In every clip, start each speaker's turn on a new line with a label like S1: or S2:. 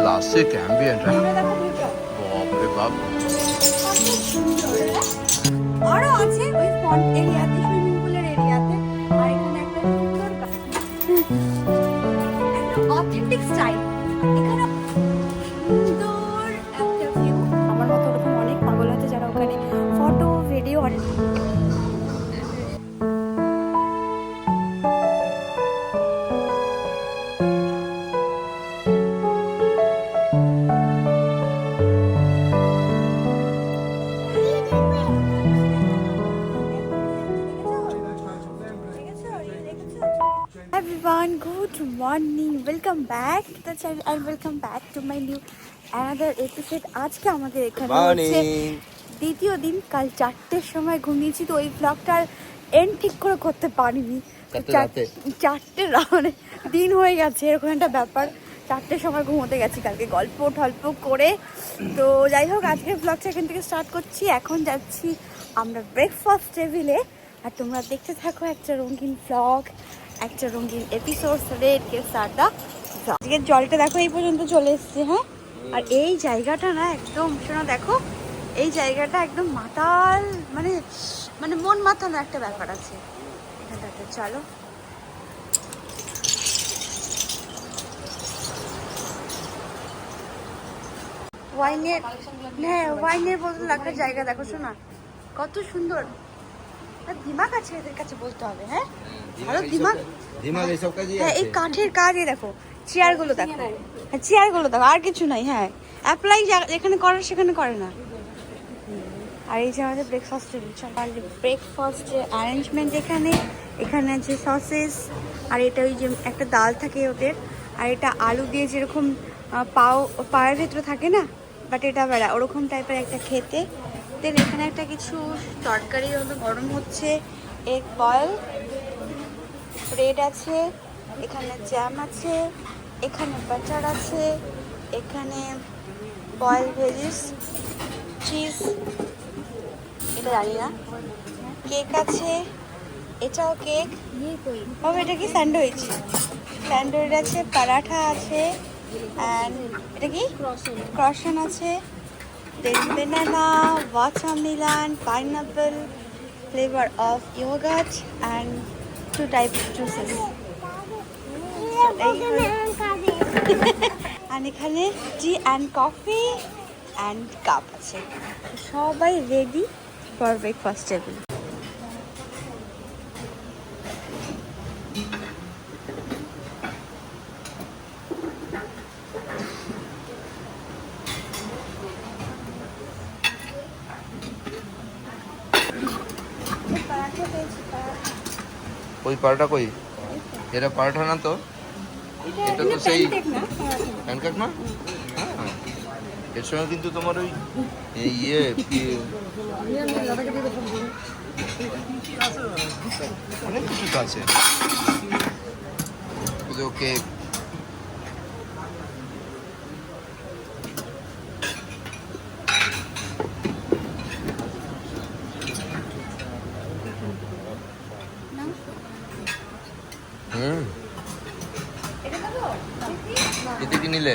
S1: Classic ambient বাপ রে বাপ।
S2: আরো আছে ওই ফন্ট এরিয়াতে, সুইমিং পুলের এরিয়াতে। আর এখানে একটা সুন্দর একটা অথেন্টিক স্টাইল, এখানে সুন্দর একটা ভিউ। আমার মতো ওরকম অনেক পাগল আছে যারা ওখানে photo video everyone, good morning, welcome back to the channel and welcome back to my new another episode. আজকে আমাদের এখানে হচ্ছে দ্বিতীয় দিন। কাল 4টের সময় ঘুমিয়েছি, তো ওই ব্লগটার এন্ড ঠিক করে করতে পারিনি। 4টে মানে দিন হয়ে গেছে, এরকম একটা ব্যাপার। 4টের সময় ঘুমোতে গেছি কালকে গল্প টল্প করে। তো যাই হোক, আজকের ব্লগটা এখান থেকে স্টার্ট করছি। এখন যাচ্ছি আমরা ব্রেকফাস্ট টেবিলে, আর তোমরা দেখতে থাকো একটা রঙিন ব্লগ, একটা রঙিন এপিসোড রেড কে সারদা। আজকের জলটা দেখো এই পর্যন্ত চলে এসছে। হ্যাঁ, আর এই জায়গাটা না একদম, শোনো দেখো, এই জায়গাটা একদম মাতাল, মানে মানে মন মাতানো একটা ব্যাপার আছে এখানটাতে। চলো ওয়াইনের, হ্যাঁ ওয়াইনের বোতল রাখার জায়গা দেখো, শোনা কত সুন্দর। দিমাগ আছে এদের কাছে, বলতে হবে। হ্যাঁ ভালো দিমাগ,
S1: এইসব কাজই।
S2: হ্যাঁ এই কাঠের কাজই দেখো, চেয়ারগুলো দেখো, হ্যাঁ চেয়ারগুলো দেখো, আর কিছু নাই। হ্যাঁ অ্যাপ্লাই যেখানে করে সেখানে করে না। আর এই যে আমাদের ব্রেকফাস্ট টেবিল, ব্রেকফাস্টের অ্যারেঞ্জমেন্ট এখানে, এখানে আছে সসেস, আর এটা ওই যে একটা ডাল থাকে ওদের, আর এটা আলু দিয়ে যেরকম পায়ের ভেতরে থাকে না, বাট এটা বেড়া ওরকম টাইপের একটা খেতে। দেন এখানে একটা কিছু তরকারি হলো গরম হচ্ছে, এগ বয়েল, ব্রেড আছে, এখানে জ্যাম আছে, এখানে বাটার আছে, এখানে বয়েল ভেজিস, চিজ, এটা জানি না, কেক আছে, এটাও কেক। বাবা এটা কি স্যান্ডউইচ? স্যান্ডউইচ আছে, পরাঠা আছে, অ্যান্ড এটা কি ক্রসন আছে, দেন banana, watermelon, pineapple, flavor of yogurt and 2 type of juices. আর এখানে টি অ্যান্ড কফি অ্যান্ড কাপ আছে। সবাই রেডি ফর ব্রেকফাস্ট টেবিল।
S1: ওই পারোটা কই? এটা পারোটা না তো, এটা তো সেই প্যানকেক না। হ্যাঁ, এর সঙ্গে কিন্তু তোমার ওই ইয়ে অনেক কিছু তো আছে। ওকে এতে কি নিলে?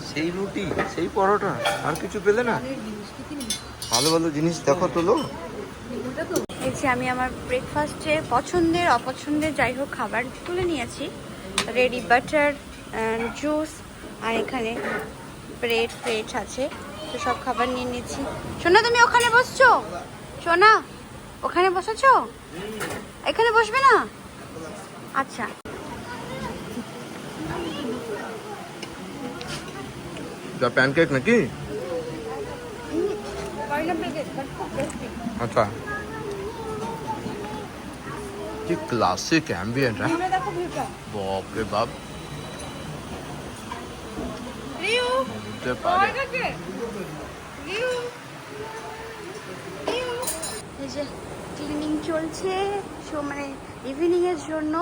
S1: সেই রুটি, সেই পরোটা, আর কিছু পেলে না? ভালো ভালো জিনিস দেখো তোলো।
S2: এই যে আমি আমার ব্রেকফাস্টে পছন্দের অপছন্দের যাই হোক খাবার তুলে নিয়েছি। রেডি বাটার অ্যান্ড জুস, আর এখানে ব্রেড ফ্রেড আছে, তো সব খাবার নিয়ে নিয়েছি। সোনা তুমি ওখানে বসছো? সোনা ওখানে বসেছো? এখানে বসবে না? আচ্ছা।
S1: প্যানকেক নাকি? আচ্ছা, কি ক্লাসিক অ্যাম্বিয়েন্ট। বাপ রে বাপ। বুঝতে পারে
S2: এই যে ক্লিনিং চলছে, মানে ইভিনিং এর জন্য।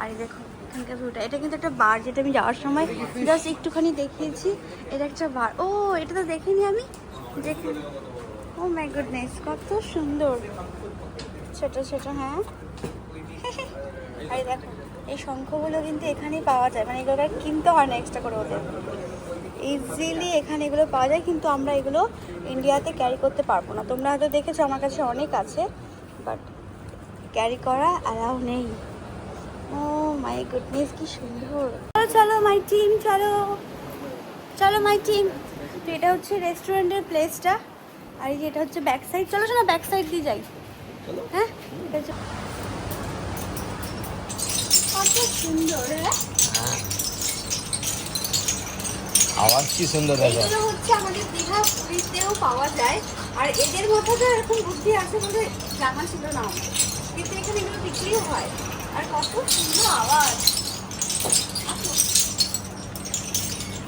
S2: আর দেখো এখানকার ভিউটা, এটা কিন্তু একটা বার, যেটা আমি যাওয়ার সময় জাস্ট একটুখানি দেখিয়েছি। এটা একটা বার, ও এটা তো দেখিনি আমি, দেখি। ও মাই গুডনেস, কত সুন্দর ছোট ছোট। হ্যাঁ, আর দেখো এই শঙ্খগুলো কিন্তু এখানেই পাওয়া যায়, মানে এগুলো আর কিনতে হয় না এক্সট্রা করে ওদের, ইজিলি এখানে এগুলো পাওয়া যায়। কিন্তু আমরা এগুলো ইন্ডিয়াতে ক্যারি করতে পারবো না। তোমরা হয়তো দেখেছো আমার কাছে অনেক আছে, বাট ক্যারি করা অ্যালাউ নেই। ও মাই গুডনেস, কি সুন্দর। চলো চলো মাই টিম, চলো চলো মাই টিম। তো এটা হচ্ছে রেস্টুরেন্টের প্লেসটা, আর এই যে এটা হচ্ছে ব্যাক সাইড। চলো শোনা ব্যাক সাইড দিয়ে যাই। হ্যাঁ, এটা হচ্ছে কত সুন্দর। হ্যাঁ,
S1: আওয়াজ কি সুন্দর দেখো।
S2: এগুলো হচ্ছে আমাদের দীঘা পুরীতেও পাওয়া যায়, আর এদের মধ্যে তো এরকম বুদ্ধি আছে বলে জানা ছিল না আমার, কিন্তু এখানে এগুলো বিক্রিও হয়। আর কত সুন্দর আওয়াজ।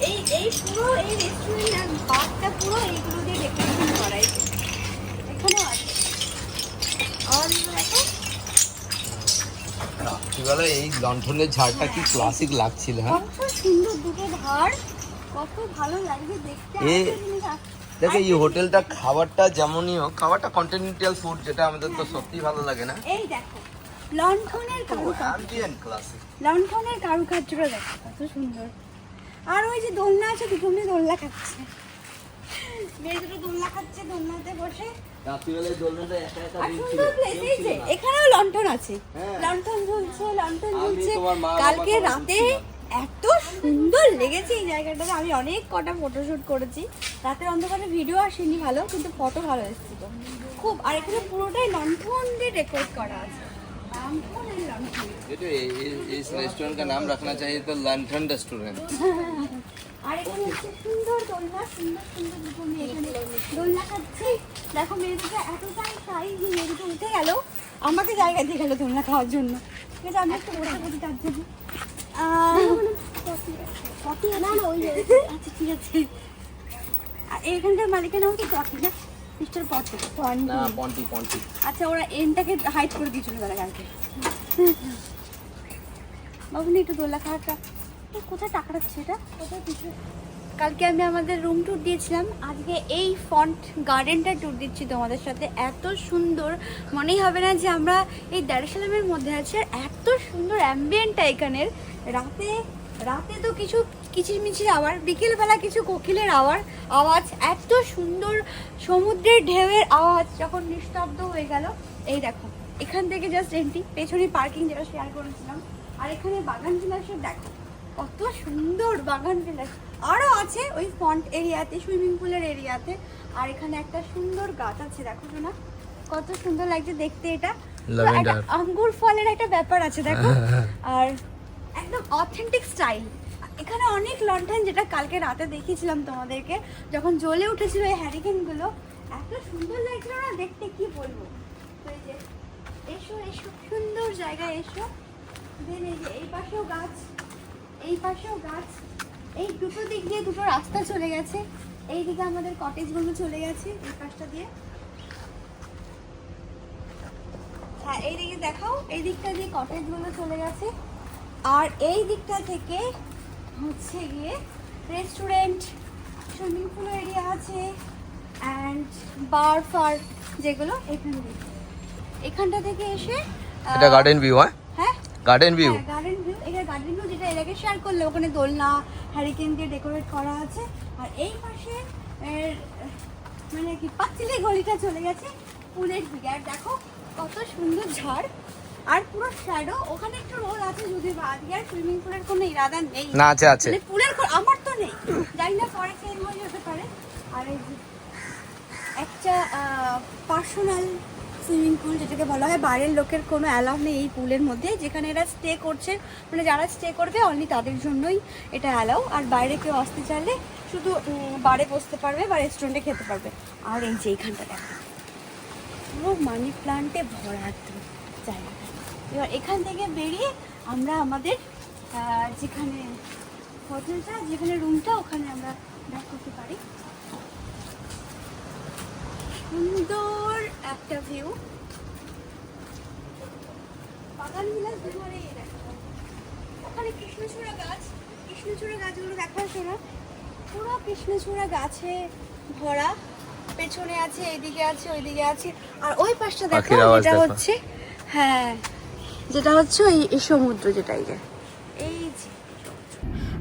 S2: এই এই পুরো এই রেস্টুরেন্ট বারটা পুরো এইগুলো দিয়ে ডেকোরেশন করা। এখানেও আছে আওয়াজগুলো দেখো।
S1: রাত্রিবেলা এই লণ্ঠনের ঝাড়টা কি ক্লাসিক লাগছিল। হ্যাঁ,
S2: কত সুন্দর দুটো ধার, কত ভালো লাগছে দেখতে।
S1: দেখো এই হোটেলটা খাবারটা যেমনই হোক, খাবারটা কন্টিনেন্টাল ফুড, যেটা আমাদের তো সত্যি ভালো লাগে না।
S2: এই দেখো লণ্ঠনের কারুকার্য,
S1: ক্লাসিক
S2: লণ্ঠনের কারুকার্যটা দেখো কত সুন্দর। আর ওই যে দোলনা আছে, দুটো মেয়ে দোলনা খাচ্ছে, মেয়ে দুটো দোলনা খাচ্ছে দোলনাতে বসে।
S1: রাত্রিবেলায় দোলনাটা একা একা
S2: আর সুন্দর প্লেস, এই যে এখানেও লণ্ঠন আছে, লণ্ঠন ঝুলছে, লণ্ঠন ঝুলছে। কালকে রাতে এত সুন্দর লেগেছে এই জায়গাটাতে, আমি অনেক কটা ফটোশুট করেছি। রাতের অন্ধকারে ভিডিও আসেনি ভালো, কিন্তু ফটো ভালো এসেছিল খুব। আর এখানে পুরোটাই লণ্ঠন দিয়ে ডেকোরেট করা আছে, লণ্ঠন আর লণ্ঠন।
S1: इस रेस्टोरेंट का नाम रखना चाहिए तो लंठन रेस्टोरेंट।
S2: আর এখানে হচ্ছে সুন্দর দোলনা, সুন্দর সুন্দর দুটো মেয়ে এখানে দোলনা খাচ্ছে। দেখো মেয়ে দুটো এতটাই সাইজ যে মেয়ে দুটো উঠে গেল, আমাকে জায়গা দিয়ে গেলো দোলনা খাওয়ার জন্য। ঠিক আছে, আমি একটু বসে বসে তার জন্য। আচ্ছা ঠিক আছে। আর এইখানকার মালিকের নাম কি? পটি না, মিস্টার পটি।
S1: না, পন্টি পন্টি।
S2: আচ্ছা, ওরা এনটাকে হাইড করে দিয়েছিল তারা কালকে। বাবুনি একটু দোলা খাওয়াটা কোথায় টাকা রাখছে, এটা কোথায় কিছু। কালকে আমি আমাদের রুম ট্যুর দিয়েছিলাম, আজকে এই ফন্ট গার্ডেনটা ট্যুর দিচ্ছি তোমাদের সাথে। এত সুন্দর, মনেই হবে না যে আমরা এই দারুসালামের মধ্যে আছি। আর এত সুন্দর অ্যাম্বিয়েন্টটা এখানের। রাতে রাতে তো কিছু কিচিরমিচির আওয়াজ, বিকেলবেলা কিছু কোকিলের আওয়াজ, এত সুন্দর সমুদ্রের ঢেউয়ের আওয়াজ যখন নিস্তব্ধ হয়ে গেল। এই দেখো এখান থেকে জাস্ট এন্ট্রি, পেছনে পার্কিং যেটা শেয়ার করেছিলাম। আর এখানে বাগান বিলাসের দেখো কত সুন্দর বাগান বিলাস। আরও আছে ওই ফন্ট এরিয়াতে, সুইমিং পুলের এরিয়াতে। আর এখানে একটা সুন্দর গাছ আছে, দেখো না কত সুন্দর লাগছে দেখতে। এটা আঙ্গুর ফলের একটা ব্যাপার আছে দেখো, আর একদম অথেন্টিক স্টাইল। এখানে অনেক লণ্ঠন, যেটা কালকে রাতে দেখিয়েছিলাম তোমাদেরকে, যখন জ্বলে উঠেছিল এই হ্যারিকেনগুলো, এত সুন্দর লাগছিল না দেখতে, কি বলবো। তো এই যে এসো এসো, সুন্দর জায়গায় এসো। দেন এই যে এই পাশেও গাছ, এই পাশেও গাছ। এই দুটো দিক দিয়ে দুটো রাস্তা চলে গেছে। এইদিকে আমাদের কটেজগুলো চলে গেছে এই পাশটা দিয়ে। হ্যাঁ, এইদিকে দেখাও, এই দিকটা দিয়ে কটেজগুলো চলে গেছে। আর এই দিকটা থেকে হচ্ছে গিয়ে রেস্টুরেন্ট, সুইমিং পুল এরিয়া আছে, অ্যান্ড বার ফার যেগুলো এখানটা থেকে এসে
S1: এটা গার্ডেন ভিউ।
S2: হ্যাঁ,
S1: গার্ডেন ভিউ,
S2: গার্ডেন ভিউ। এটা গার্ডেন ভিউ, যেটা এর আগে শেয়ার করলে, ওখানে দোলনা হ্যারিকেন দিয়ে ডেকোরেট করা আছে। আর এই পাশে মানে কি পাঁচিলে গলিটা চলে গেছে পুলের দিকে। আর দেখো কত সুন্দর ঝাড়, আর পুরো শ্যাডো। ওখানে একটু রোদ আছে যদি, আজকে আর সুইমিং পুলের কোনো ইরাদা নেই।
S1: না আছে আছে,
S2: মানে পুলের আমার তো নেই, জানি না পরে চেঞ্জ হয়ে যেতে পারে। আর এই যে একটা পার্সোনাল সুইমিং পুল, যেটাকে বলা হয় বাইরের লোকের কোনো অ্যালাউ নেই এই পুলের মধ্যে। যেখানে এরা স্টে করছে, মানে যারা স্টে করবে অনলি তাদের জন্যই এটা অ্যালাউ। আর বাইরে কেউ আসতে চাইলে শুধু বারে বসতে পারবে বা রেস্টুরেন্টে খেতে পারবে। আর এই যে এইখানটা দেখো পুরো মানি প্লান্টে ভরা একদম জায়গাটা। এবার এখান থেকে বেরিয়ে আমরা আমাদের যেখানে হোটেলটা, যেখানে রুমটা, ওখানে আমরা ব্যাক করতে পারি। সুন্দর একটা ভিউ, বাগান বিলাস ধরে। ওখানে কৃষ্ণচূড়া গাছ, কৃষ্ণচূড়া গাছগুলো দেখাচ্ছ না, পুরো কৃষ্ণচূড়া গাছে ভরা। পেছনে আছে, এইদিকে আছে, ওইদিকে আছে। আর ওই পাশটা দেখো, এটা হচ্ছে হ্যাঁ যেটা হচ্ছে এই সমুদ্র, যেটা এই যে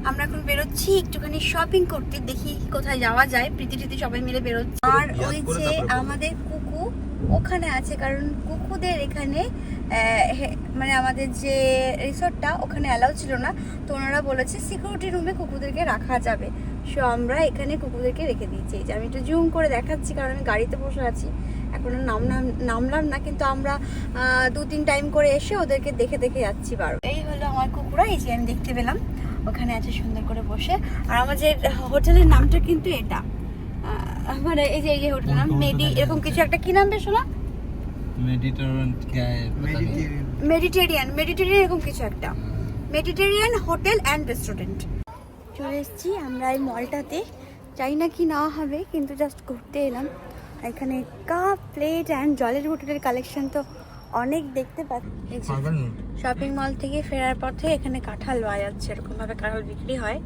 S2: আমরা এখন বেরোচ্ছি একটুখানি শপিং করতে, দেখি কোথায় যাওয়া যায়। প্রীতি সবাই মিলে বেরোচ্ছি। আর ওই যে আমাদের কুকু ওখানে আছে, কারণ কুকুদের এখানে মানে আমাদের যে রিসোর্টটা ওখানে অ্যালাউ ছিল না, তো ওনারা বলেছে সিকিউরিটি রুমে কুকুদেরকে রাখা যাবে। সো আমরা এখানে কুকুদেরকে রেখে দিয়েছি। এই যে আমি একটু জুম করে দেখাচ্ছি, কারণ আমি গাড়িতে বসে আছি, এখনো নামলাম না, কিন্তু আমরা 2-3 টাইম করে এসে ওদেরকে দেখে দেখে যাচ্ছি। বারো এই হলো আমার কুকুরা, এই যে আমি দেখতে পেলাম ওখানে আছে সুন্দর করে বসে। আর আমাদের হোটেলের নামটা কিন্তু এটা, মানে এই যে হোটেল নাম মেডি এরকম কিছু একটা, কি নাম বেশ না, মেডিটেরিয়ান এরকম কিছু একটা, মেডিটেরিয়ান হোটেল অ্যান্ড রেস্টুরেন্ট। চলে এসেছি আমরা এই মলটাতে, চাই না কি না হবে, কিন্তু জাস্ট ঘুরতে এলাম। এখানে কাপ, প্লেট অ্যান্ড জলের বোতলের কালেকশন তো অনেক দেখতে পাচ্ছি। শপিং মল থেকে ফেরার পথে এখানে কাঁঠাল পাওয়া যাচ্ছে, এরকমভাবে কাঁঠাল বিক্রি হয়।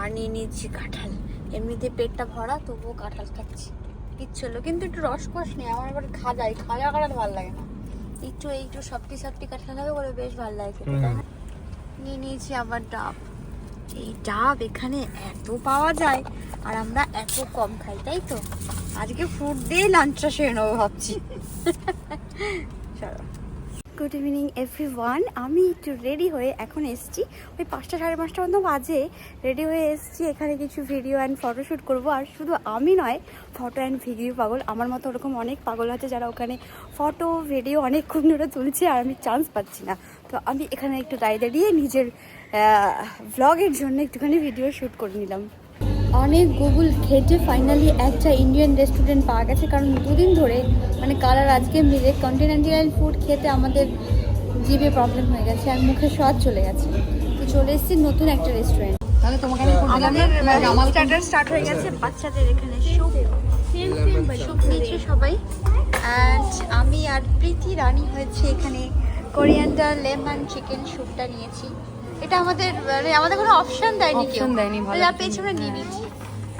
S2: আর নিয়ে নিচ্ছি কাঁঠাল, এমনিতে পেটটা ভরা তবুও কাঁঠাল খাচ্ছি। ইচ্ছলো কিন্তু একটু রসকস নেই, আমার আবার খাজা কাঁঠাল ভালো লাগে না, একটু সফটি কাঁঠাল হবে বলে বেশ ভালো লাগে খেতে। নিয়ে নিয়েছি আবার ডাব। এই ডাব এখানে এত পাওয়া যায় আর আমরা এত কম খাই, তাই তো আজকে ফ্রুট দিয়ে লাঞ্চটা সেরে নেবো ভাবছি। চলো, গুড ইভিনিং এভরিওয়ান। আমি একটু রেডি হয়ে এখন এসছি, ওই 5টা 5:30 মতো বাজে রেডি হয়ে এসছি। এখানে কিছু ভিডিও অ্যান্ড ফটোশ্যুট করবো। আর শুধু আমি নয়, ফটো অ্যান্ড ভিডিও পাগল আমার মতো ওরকম অনেক পাগল আছে, যারা ওখানে ফটো ভিডিও অনেকক্ষণ ধরে তুলছে আর আমি চান্স পাচ্ছি না। তো আমি এখানে একটু দাঁড়িয়ে নিজের ভ্লগের জন্য একটুখানি ভিডিও শ্যুট করে নিলাম। অনেক গুগল ঘেটে ফাইনালি একটা ইন্ডিয়ান রেস্টুরেন্ট পাওয়া গেছে, কারণ 2 দিন ধরে মানে কাল আর আজকে মিলে কন্টিনেন্টাল ফুড খেতে আমাদের জিভে প্রবলেম হয়ে গেছে আর মুখে স্বাদ চলে গেছে। তো চলে এসেছি নতুন একটা রেস্টুরেন্ট। তাহলে তোমাকে স্টার্ট হয়ে গেছে বাচ্চাদের এখানে স্যুপ নিয়েছে সবাই। অ্যান্ড আমি আর প্রীতি রানী হয়েছে এখানে কোরিয়ান্ডার লেমন চিকেন স্যুপটা নিয়েছি। এটা আমাদের কোনো অপশন দেয়নি, কেউ যা পেয়েছে আমরা নিয়ে নিয়েছি।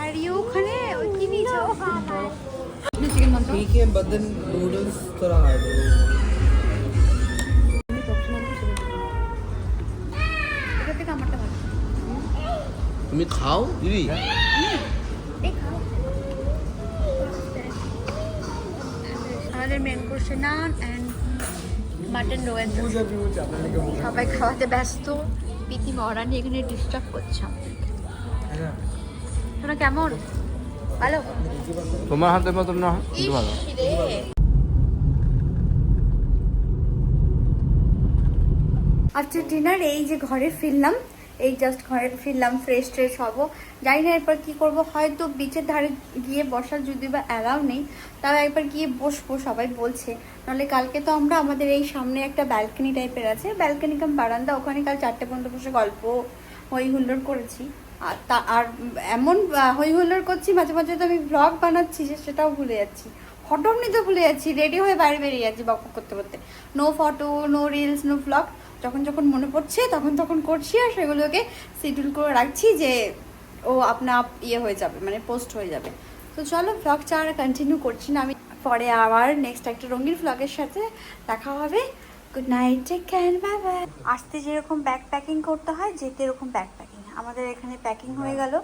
S2: আর ইউ ওখানে কি নিয়েছো? চিকেন মন্ত্র।
S3: ठीक है बदन नूडल्स थोड़ा हार्ड है।
S2: এটা থেকে আমারটা ভালো।
S1: তুমি খাও দিদি।
S2: এই খাও। আমাদের মেন কোর্সে নান অ্যান্ড মাটন রোয়েল। সবাই খাওয়াতে ব্যস্ত, প্রীতি মহারানী এখানে ডিস্টার্ব করছে আমাদেরকে। শোনা কেমন? ভালো?
S1: তোমার হাতের মতন না কিন্তু ভালো।
S2: আচ্ছা ডিনার এই যে ঘরে ফিরলাম, এই জাস্ট ঘরে ফিরলাম, ফ্রেশ ট্রেশ হবো। জানি না এরপর কী করবো, হয়তো বিচের ধারে গিয়ে বসার যদি বা অ্যালাউ নেই, তাও একবার গিয়ে বসবো সবাই বলছে। নাহলে কালকে তো আমরা আমাদের এই সামনে একটা ব্যালকনি টাইপের আছে, ব্যালকনি কাম বারান্দা, ওখানে কাল 4টে পর্যন্ত বসে গল্প হই হুল্লোড় করেছি। আর এমন হই হুল্লোড় করছি মাঝে মাঝে তো আমি ব্লগ বানাচ্ছি যে সেটাও ভুলে যাচ্ছি, ফটো নিতে ভুলে যাচ্ছি, রেডি হয়ে বাইরে বেরিয়ে যাচ্ছি বক করতে করতে। No photo, no reels, no blog. যখন মনে পড়ছে তখন করছি, আর সেগুলোকে শিডিউল করে রাখছি যে ও আপনা আপ হয়ে যাবে, মানে পোস্ট হয়ে যাবে। তো চলো ব্লগটা আর কন্টিনিউ করছি না, আমি পরে আবার নেক্সট একটা রঙিন ব্লগের সাথে দেখা হবে। Good night, take care, bye bye. আসতে যেরকম ব্যাগ প্যাকিং করতে হয়, যেতে এরকম ব্যাগ প্যাকিং আমাদের এখানে প্যাকিং হয়ে গেল।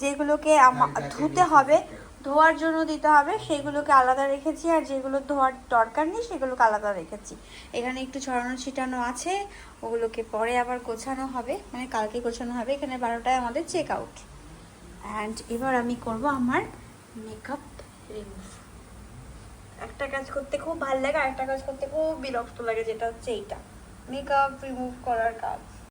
S2: যেগুলোকে ধুতে হবে, ধোয়ার জন্য দিতে হবে, সেগুলোকে আলাদা রেখেছি, আর যেগুলো ধোয়ার দরকার নেই সেগুলোকে আলাদা রেখেছি। এখানে একটু ছড়ানো ছিটানো আছে, ওগুলোকে পরে আবার গোছানো হবে, মানে কালকে গোছানো হবে। এখানে 12টায় আমাদের চেক আউট। অ্যান্ড এবার আমি করব আমার মেকআপ রিমুভ। একটা কাজ করতে খুব ভালো লাগে, আর একটা কাজ করতে খুব বিরক্ত লাগে, যেটা হচ্ছে এইটা মেকআপ রিমুভ করার কাজ।